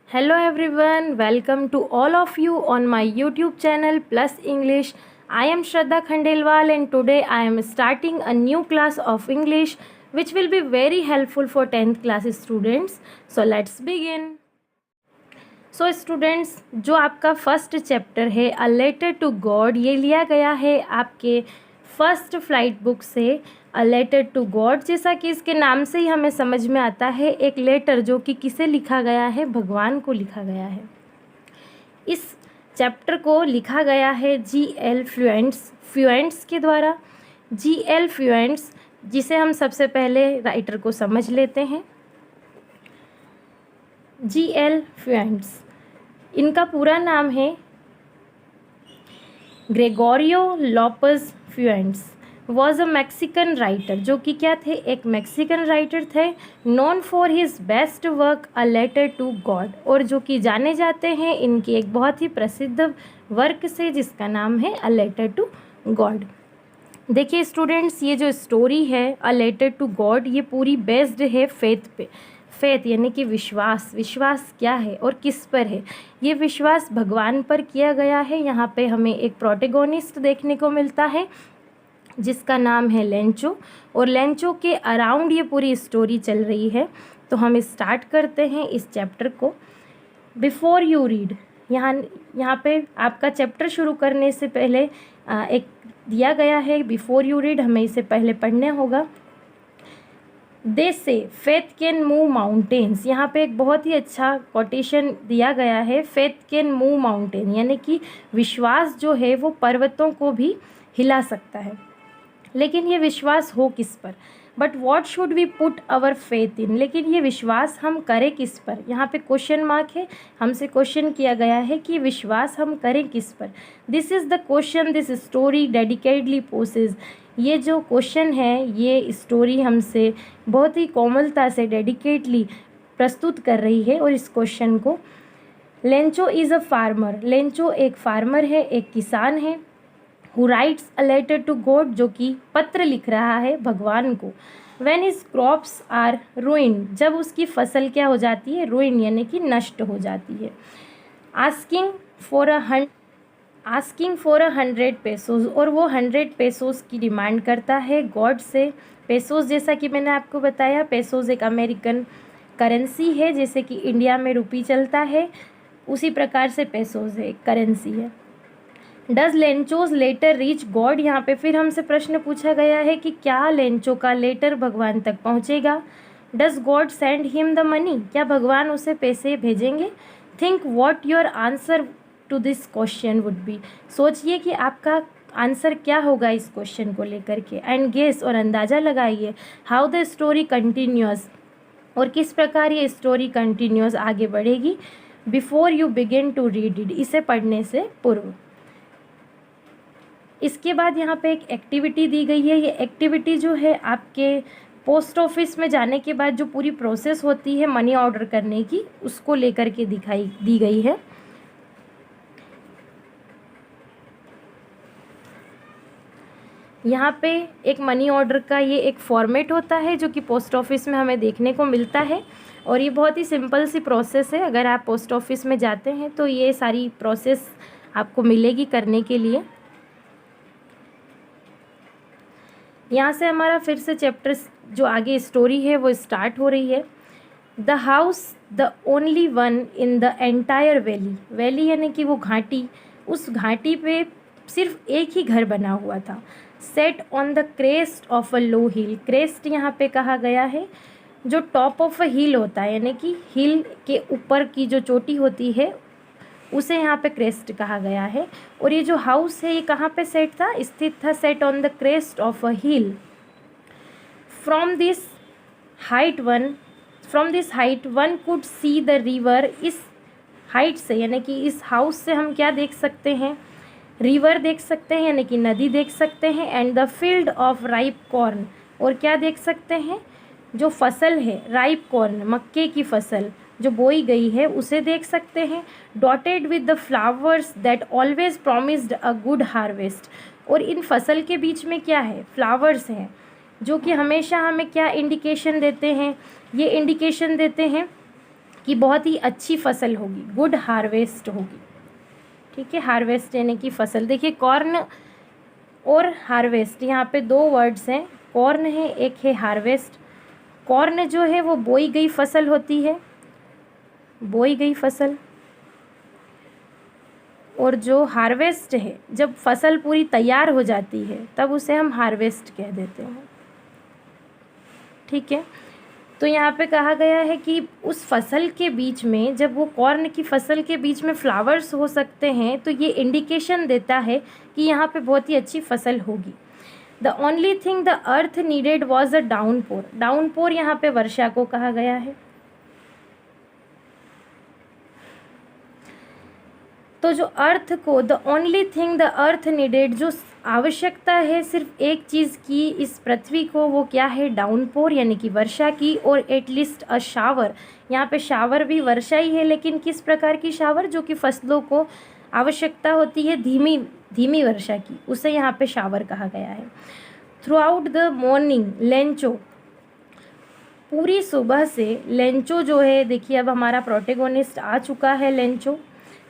Hello everyone, welcome to all of you on my YouTube channel Plus English. I am Shraddha Khandelwal and today I am starting a new class of English which will be very helpful for 10th class students. So let's begin. So students, जो आपका first chapter है अ letter to God, ये लिया गया है आपके first flight book से। अ letter to God, जैसा कि इसके नाम से ही हमें समझ में आता है, एक लेटर जो कि किसे लिखा गया है, भगवान को लिखा गया है। इस चैप्टर को लिखा गया है जी.एल. फ्यूएंट्स के द्वारा। जी.एल. फ्यूएंट्स, जिसे हम सबसे पहले राइटर को समझ लेते हैं। जी.एल. फ्यूएंट्स, इनका पूरा नाम है Gregorio Lopez Fuentes. Was a Mexican writer, जो कि क्या थे, एक मैक्सिकन राइटर थे। Known for his best work a letter to God, और जो कि जाने जाते हैं इनकी एक बहुत ही प्रसिद्ध वर्क से जिसका नाम है अ लेटर टू गॉड। देखिए स्टूडेंट्स, ये जो स्टोरी है अ लेटर टू गॉड, ये पूरी बेस्ड है फेथ पे। फेथ यानी कि विश्वास। विश्वास क्या है और किस पर है? ये विश्वास भगवान पर किया गया है। यहाँ पे हमें एक प्रोटैगोनिस्ट देखने को मिलता है जिसका नाम है लेंचो, और लेंचो के अराउंड ये पूरी स्टोरी चल रही है। तो हम स्टार्ट करते हैं इस चैप्टर को। बिफोर यू रीड, यहाँ पे आपका चैप्टर शुरू करने से पहले एक दिया गया है बिफोर यू रीड, हमें इसे पहले पढ़ने होगा। दे से फेथ कैन मूव माउंटेन्स, यहाँ पे एक बहुत ही अच्छा कोटेशन दिया गया है। फेथ कैन मूव माउंटेन, यानी कि विश्वास जो है वो पर्वतों को भी हिला सकता है। लेकिन ये विश्वास हो किस पर? But what should we put our faith in, लेकिन ये विश्वास हम करें किस पर? यहाँ पे क्वेश्चन मार्क है, हमसे क्वेश्चन किया गया है कि विश्वास हम करें किस पर। This is the question this story dedicatedly poses, ये जो क्वेश्चन है, ये स्टोरी हमसे बहुत ही कोमलता से डेडिकेटली प्रस्तुत कर रही है। और इस क्वेश्चन को, Lencho is a farmer, Lencho एक फार्मर है, एक किसान है। Who writes a letter to God, जो कि पत्र लिख रहा है भगवान को। When his crops are ruined, जब उसकी फसल क्या हो जाती है, रुइंड यानी कि नष्ट हो जाती है। आस्किंग फॉर 100 पेसोज, और वो 100 पेसोज की डिमांड करता है गॉड से। पेसोज, जैसा कि मैंने आपको बताया, पेसोज एक अमेरिकन करेंसी है, जैसे कि इंडिया में रुपी चलता है, उसी प्रकार से पेसोज एक करेंसी है। Does Lencho's letter reach God, यहाँ पे फिर हमसे प्रश्न पूछा गया है कि क्या लेंचो का लेटर भगवान तक पहुँचेगा। Does God send him the money, क्या भगवान उसे पैसे भेजेंगे। Think what your answer to this question would be, सोचिए कि आपका आंसर क्या होगा इस क्वेश्चन को लेकर के। एंड गेस, और अंदाज़ा लगाइए, हाउ द स्टोरी कंटिन्यूअस, और किस प्रकार ये स्टोरी कंटिन्यूअस आगे बढ़ेगी। Before you begin to read it, इसे पढ़ने से पूर्व। इसके बाद यहाँ पे एक एक्टिविटी दी गई है। ये एक्टिविटी जो है आपके पोस्ट ऑफिस में जाने के बाद जो पूरी प्रोसेस होती है मनी ऑर्डर करने की, उसको लेकर के दी गई है। यहाँ पे एक मनी ऑर्डर का ये एक फॉर्मेट होता है जो कि पोस्ट ऑफिस में हमें देखने को मिलता है, और ये बहुत ही सिंपल सी प्रोसेस है। अगर आप पोस्ट ऑफिस में जाते हैं तो ये सारी प्रोसेस आपको मिलेगी करने के लिए। यहाँ से हमारा फिर से चैप्टर जो आगे स्टोरी है वो स्टार्ट हो रही है। The house the only one in the entire valley, valley यानी कि वो घाटी, उस घाटी पे सिर्फ एक ही घर बना हुआ था। Set on the crest of a low hill, crest यहाँ पे कहा गया है जो टॉप ऑफ अ हिल होता है, यानी कि हिल के ऊपर की जो चोटी होती है उसे यहाँ पे क्रेस्ट कहा गया है। और ये जो हाउस है ये कहाँ पे सेट था, स्थित था, set on the crest of a hill. From this height one could see the river, इस हाइट से यानी कि इस हाउस से हम क्या देख सकते हैं, रिवर देख सकते हैं यानी कि नदी देख सकते हैं। And the field of ripe corn, और क्या देख सकते हैं, जो फसल है राइप कॉर्न, मक्के की फसल जो बोई गई है उसे देख सकते हैं। Dotted with the flowers that always promised a good harvest, और इन फसल के बीच में क्या है, फ्लावर्स हैं जो कि हमेशा हमें क्या इंडिकेशन देते हैं, ये इंडिकेशन देते हैं कि बहुत ही अच्छी फसल होगी, गुड हार्वेस्ट होगी। ठीक है, हार्वेस्ट यानी कि फसल। देखिए कॉर्न और हार्वेस्ट, यहाँ पे दो वर्ड्स हैं, कॉर्न है, एक है हार्वेस्ट। कॉर्न जो है वो बोई गई फसल होती है, बोई गई फसल, और जो हार्वेस्ट है जब फसल पूरी तैयार हो जाती है तब उसे हम हार्वेस्ट कह देते हैं। ठीक है, तो यहाँ पे कहा गया है कि उस फसल के बीच में, जब वो कॉर्न की फसल के बीच में फ्लावर्स हो सकते हैं तो ये इंडिकेशन देता है कि यहाँ पे बहुत ही अच्छी फसल होगी। The only thing the earth needed was a downpour. Downpour यहाँ पे वर्षा को कहा गया है। तो जो अर्थ को, the only thing the earth needed, जो आवश्यकता है सिर्फ एक चीज़ की इस पृथ्वी को, वो क्या है, डाउनपोर यानी कि वर्षा की, और एटलीस्ट अ शावर। यहाँ पे शावर भी वर्षा ही है, लेकिन किस प्रकार की शावर, जो कि फसलों को आवश्यकता होती है धीमी धीमी वर्षा की, उसे यहाँ पे शावर कहा गया है। Through out the morning Lencho, पूरी सुबह से लेंचो जो है, देखिए अब हमारा प्रोटेगोनिस्ट आ चुका है लेंचो।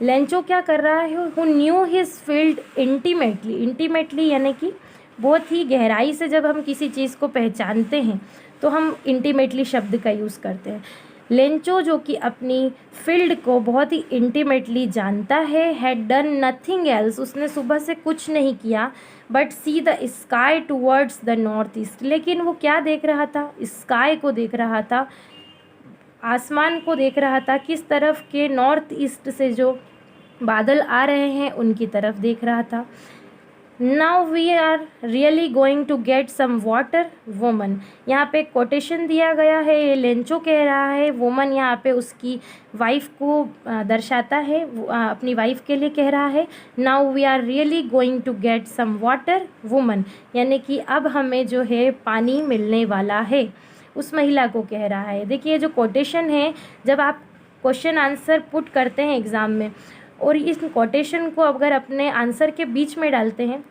लेंचो क्या कर रहा है, who knew his field intimately. Intimately यानी कि बहुत ही गहराई से जब हम किसी चीज़ को पहचानते हैं तो हम इंटीमेटली शब्द का यूज़ करते हैं। लेंचो जो कि अपनी फील्ड को बहुत ही इंटीमेटली जानता है, हैड डन नथिंग एल्स, उसने सुबह से कुछ नहीं किया, but see the sky towards the north east. लेकिन वो क्या देख रहा था, स्काई को देख रहा था, आसमान को देख रहा था, किस तरफ के, नॉर्थ ईस्ट से जो बादल आ रहे हैं उनकी तरफ देख रहा था। Now we are really going to get some water woman, यहाँ पे कोटेशन दिया गया है, ये लेंचो कह रहा है, वुमन यहाँ पे उसकी वाइफ को दर्शाता है, अपनी वाइफ के लिए कह रहा है। Now we are really going to get some water woman, यानी कि अब हमें जो है पानी मिलने वाला है, उस महिला को कह रहा है। देखिए जो कोटेशन है, जब आप क्वेश्चन आंसर पुट करते हैं एग्ज़ाम में और इस कोटेशन को अगर अपने आंसर के बीच में डालते हैं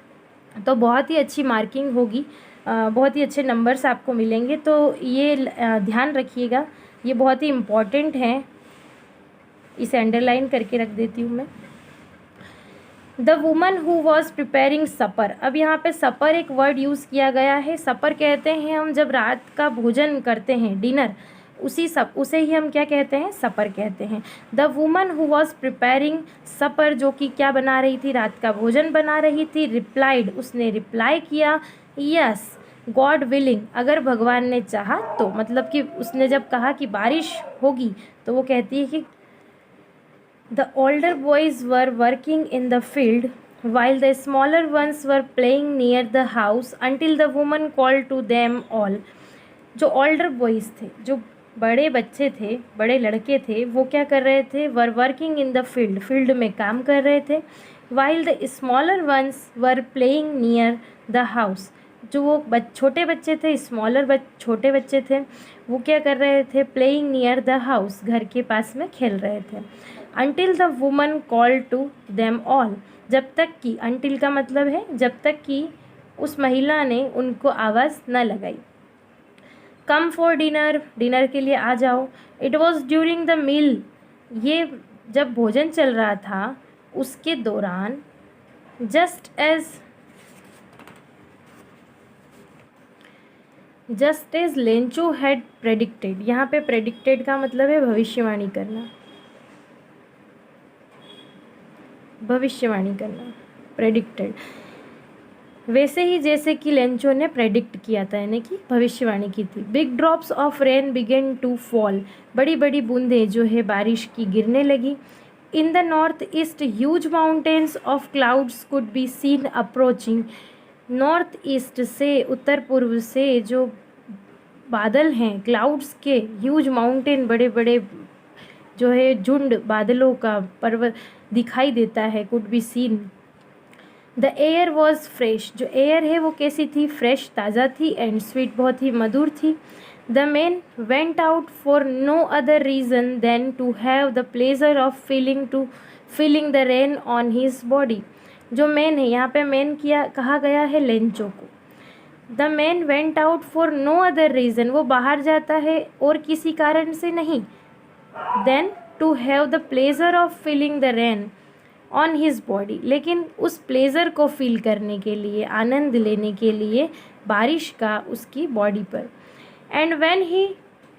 तो बहुत ही अच्छी मार्किंग होगी, बहुत ही अच्छे नंबर्स आपको मिलेंगे। तो ये ध्यान रखिएगा, ये बहुत ही इम्पॉर्टेंट है, इसे अंडरलाइन करके रख देती हूँ मैं। The woman who was preparing supper, अब यहाँ पे सपर एक वर्ड यूज़ किया गया है। सपर कहते हैं हम जब रात का भोजन करते हैं, डिनर, उसे ही हम क्या कहते हैं, सपर कहते हैं। The woman who was preparing supper, जो कि क्या बना रही थी, रात का भोजन बना रही थी। रिप्लाइड, उसने रिप्लाई किया, यस गॉड विलिंग, अगर भगवान ने चाहा तो, मतलब कि उसने जब कहा कि बारिश होगी तो वो कहती है कि the older boys were working in the field while the smaller ones were playing near the house until the woman called to them all। जो ओल्डर बॉयज़ थे, जो बड़े बच्चे थे, बड़े लड़के थे, वो क्या कर रहे थे, were working in the field, field में काम कर रहे थे। while the smaller ones were playing near the house, जो वो छोटे बच्चे थे, छोटे बच्चे थे, वो क्या कर रहे थे, प्लेइंग नियर द हाउस, घर के पास में खेल रहे थे। until the woman called to them all, जब तक कि, until का मतलब है जब तक कि उस महिला ने उनको आवाज़ न लगाई। कम फॉर डिनर, डिनर के लिए आ जाओ। It was during the meal, ये जब भोजन चल रहा था उसके दौरान, just as Lencho had predicted, यहाँ पे प्रेडिक्टेड का मतलब है भविष्यवाणी करना, भविष्यवाणी करना, प्रेडिक्टेड, वैसे ही जैसे कि लेंचो ने प्रेडिक्ट किया था, यानी कि भविष्यवाणी की थी। Big drops of rain began to fall, बड़ी बड़ी बूंदें जो है बारिश की गिरने लगी। In the north east huge mountains of clouds could be seen approaching, north east से, उत्तर पूर्व से जो बादल हैं, क्लाउड्स के, ह्यूज माउंटेन, बड़े बड़े जो है झुंड बादलों का पर्वत दिखाई देता है, could be scene. The air was fresh, जो एयर है वो कैसी थी, फ्रेश, ताज़ा थी, एंड स्वीट, बहुत ही मधुर थी। The man went out for no other reason than to have the pleasure of feeling the rain on his body, जो मैन है, यहाँ पे मैन किया कहा गया है लेंचो को। The man went out for no other reason, वो बाहर जाता है और किसी कारण से नहीं, than to have the pleasure of feeling the rain on his body, लेकिन उस प्लेजर को फील करने के लिए, आनंद लेने के लिए बारिश का उसकी बॉडी पर। एंड व्हेन ही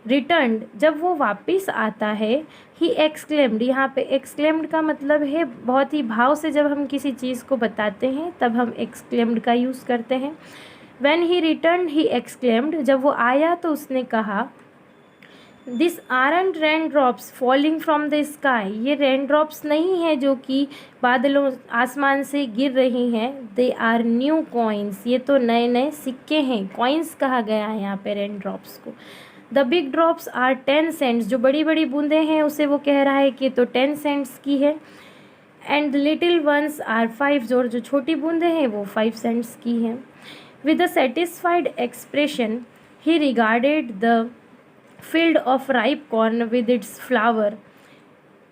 रिटर्न्ड, जब वो वापस आता है, ही एक्सक्लेम्ड, यहाँ पे एक्सक्लेम्ड का मतलब है बहुत ही भाव से जब हम किसी चीज़ को बताते हैं तब हम एक्सक्लेम्ड का यूज़ करते हैं। When he returned he exclaimed, जब वो आया तो उसने कहा, this aren't rain drops falling from the sky, ये रेन ड्रॉप्स नहीं है जो कि बादलों आसमान से गिर रही हैं, दे आर न्यू कॉइन्स, ये तो नए नए सिक्के हैं, कॉइन्स कहा गया है यहाँ पे रेन ड्रॉप्स को। The big drops are 10 cents, जो बड़ी बड़ी बूंदें हैं उसे वो कह रहा है कि तो 10 सेंट्स की है। And the little ones are 5, और जो छोटी बूंदें हैं वो 5 सेंट्स की हैं। With a satisfied expression he regarded the field of ripe corn with its flower,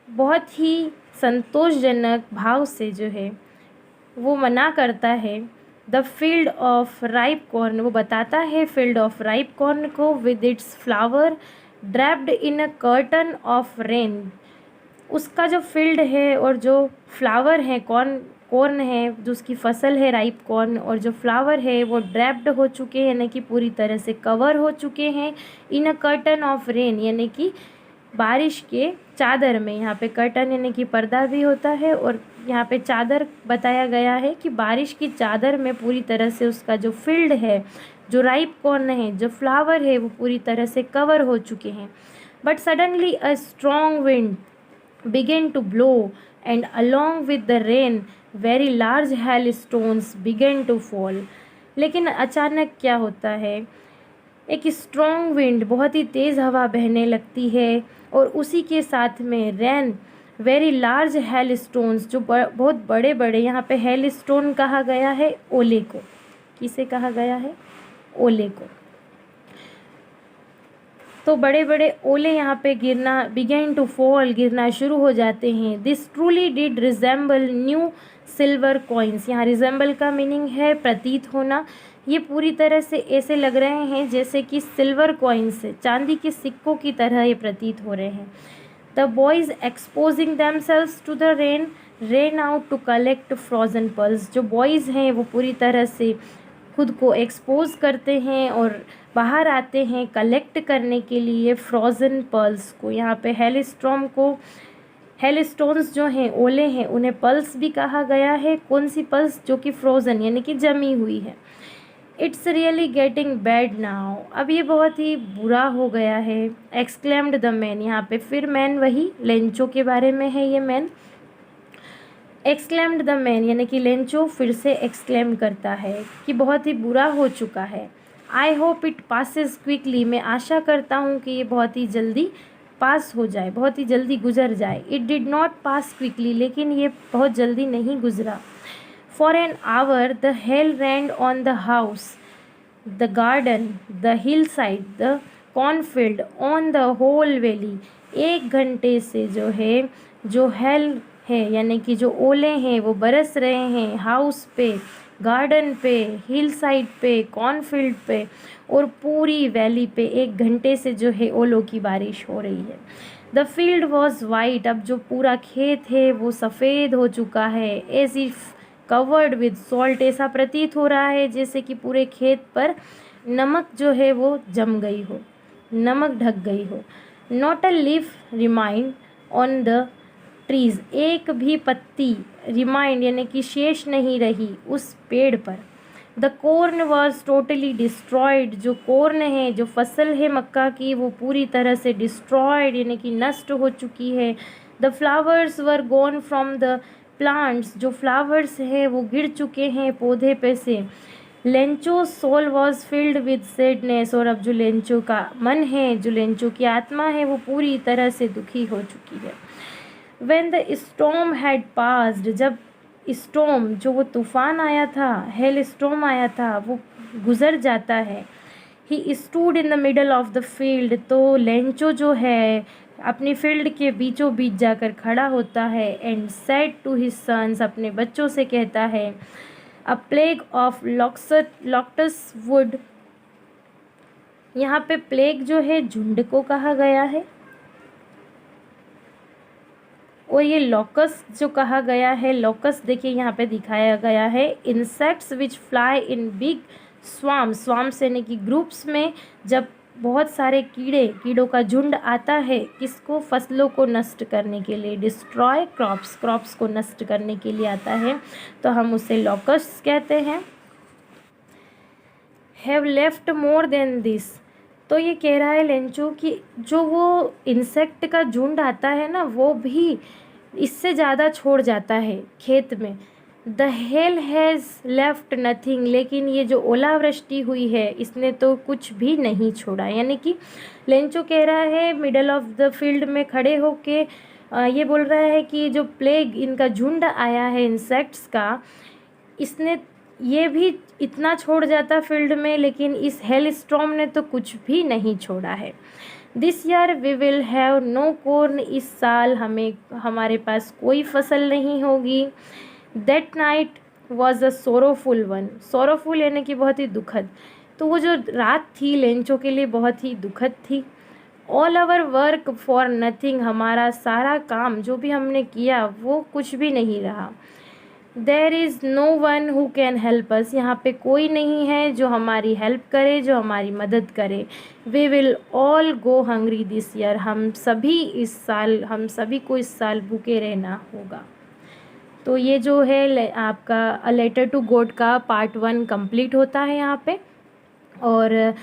बहुत ही संतोषजनक भाव से जो है वो मना करता है the field of ripe corn, वो बताता है फील्ड ऑफ राइप कॉर्न को, with its flower draped in a curtain of rain, उसका जो फील्ड है और जो फ्लावर है, कॉर्न है, जो उसकी फसल है राइप कॉर्न, और जो फ्लावर है वो ड्रैप्ड हो चुके हैं, यानी कि पूरी तरह से कवर हो चुके हैं, इन अ कर्टन ऑफ रेन, यानी कि बारिश के चादर में। यहाँ पे कर्टन यानी कि पर्दा भी होता है, और यहाँ पे चादर बताया गया है कि बारिश की चादर में पूरी तरह से उसका जो फील्ड है, जो राइप कॉर्न है, जो फ्लावर है, वो पूरी तरह से कवर हो चुके हैं। But suddenly a strong wind began to blow, and along with the rain very large hailstones began to fall, लेकिन अचानक क्या होता है, एक स्ट्रॉन्ग विंड, बहुत ही तेज़ हवा बहने लगती है, और उसी के साथ में rain very large hail stones, जो बहुत बड़े बड़े, यहाँ पे हेल स्टोन कहा गया है ओले को, किसे कहा गया है, ओले को, तो बड़े बड़े ओले यहाँ पे गिरना, बिगेन टू फॉल, गिरना शुरू हो जाते हैं। This truly did resemble new silver coins, यहाँ रिजेंबल का मीनिंग है प्रतीत होना, ये पूरी तरह से ऐसे लग रहे हैं जैसे कि सिल्वर कॉइन्स, चांदी के सिक्कों की तरह ये प्रतीत हो रहे हैं। The boys exposing themselves to the rain ran out to collect frozen pearls, जो बॉयज़ हैं वो पूरी तरह से खुद को एक्सपोज करते हैं और बाहर आते हैं कलेक्ट करने के लिए फ्रोज़न पर्ल्स को। यहाँ पे हेलस्टॉर्म को, हेलस्टोन्स जो हैं, ओले हैं, उन्हें पर्ल्स भी कहा गया है। कौन सी पर्ल्स, जो कि फ्रोज़न यानी कि जमी हुई है। It's really getting bad now, अब ये बहुत ही बुरा हो गया है। एक्सक्लेम्ड द मैन, यहाँ पे फिर मैन वही लेंचो के बारे में है ये मैन। एक्सक्लेम्ड द मैन यानी कि लेंचो फिर से एक्सक्लेम करता है कि बहुत ही बुरा हो चुका है। I hope it passes quickly, मैं आशा करता हूँ कि ये बहुत ही जल्दी पास हो जाए, बहुत ही जल्दी गुजर जाए। It did not pass quickly, लेकिन ये बहुत जल्दी नहीं गुजरा। For an hour the hail rained on the house, the garden, the hillside, the cornfield, on the whole valley, 1 घंटे से जो है, जो हेल है यानी कि जो ओले हैं वो बरस रहे हैं हाउस पे, गार्डन पे, हिल साइड पे, कॉर्नफील्ड पे, और पूरी वैली पे 1 घंटे से जो है ओलों की बारिश हो रही है। द फील्ड वॉज वाइट, अब जो पूरा खेत है वो सफ़ेद हो चुका है। As if covered with salt, ऐसा प्रतीत हो रहा है जैसे कि पूरे खेत पर नमक जो है वो जम गई हो, नमक ढक गई हो। Not a leaf remind on the trees, एक भी पत्ती, रिमाइंड यानी कि शेष नहीं रही उस पेड़ पर। The corn was totally destroyed, जो कॉर्न है, जो फसल है मक्का की, वो पूरी तरह से डिस्ट्रॉयड यानी कि नष्ट हो चुकी है। The flowers were gone from the plants, जो फ्लावर्स हैं वो गिर चुके हैं पौधे पे से। Lencho soul was filled with sadness, और अब जो लेंचो का मन है, जो लेंचो की आत्मा है, वो पूरी तरह से दुखी हो चुकी है। When the storm had passed, जब स्टॉर्म, जो वो तूफ़ान आया था, हेल स्टॉर्म आया था, वो गुज़र जाता है। He stood in the middle of the field, तो लेंचो जो है अपनी फील्ड के बीचों बीच जाकर खड़ा होता है। And said to his sons, अपने बच्चों से कहता है, a plague of locusts would, यहाँ पे प्लेग जो है झुंड को कहा गया है। और ये लॉकस जो कहा गया है, लॉकस देखिए यहाँ पे दिखाया गया है, insects which fly in big swarms यानी कि ग्रुप्स में, जब बहुत सारे कीड़ों का झुंड आता है, किसको, फसलों को नष्ट करने के लिए, डिस्ट्रॉय क्रॉप्स को नष्ट करने के लिए आता है, तो हम उसे लॉकस कहते हैं। Have left more than this, तो ये कह रहा है लेंचो कि जो वो इंसेक्ट का झुंड आता है ना, वो भी इससे ज़्यादा छोड़ जाता है खेत में। The hell has left nothing, लेकिन ये जो ओलावृष्टि हुई है इसने तो कुछ भी नहीं छोड़ा। यानी कि लेंचो कह रहा है मिडल ऑफ द फील्ड में खड़े होके ये बोल रहा है कि जो प्लेग, इनका झुंड आया है इंसेक्ट्स का, इसने ये भी इतना छोड़ जाता फील्ड में, लेकिन इस हेल स्टॉर्म ने तो कुछ भी नहीं छोड़ा है। This year we will have no corn, इस साल हमारे पास कोई फसल नहीं होगी। That night was a sorrowful one, sorrowful यानी कि बहुत ही दुखद, तो वो जो रात थी लेंचो के लिए बहुत ही दुखद थी। All our work for nothing, हमारा सारा काम जो भी हमने किया वो कुछ भी नहीं रहा। There is no one who can help us, यहाँ पे कोई नहीं है जो हमारी हेल्प करे, जो हमारी मदद करे। We will all go hungry this year, हम सभी को इस साल भूखे रहना होगा। तो ये जो है आपका अ लेटर टू गॉड का पार्ट 1 कंप्लीट होता है यहाँ पे। और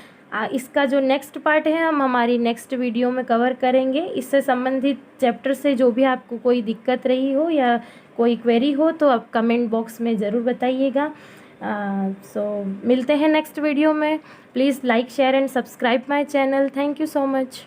इसका जो नेक्स्ट पार्ट है हम हमारी नेक्स्ट वीडियो में कवर करेंगे। इससे संबंधित चैप्टर से जो भी आपको कोई दिक्कत रही हो या कोई क्वेरी हो तो आप कमेंट बॉक्स में ज़रूर बताइएगा। सो मिलते हैं नेक्स्ट वीडियो में। Please like share and subscribe my channel. Thank you so much.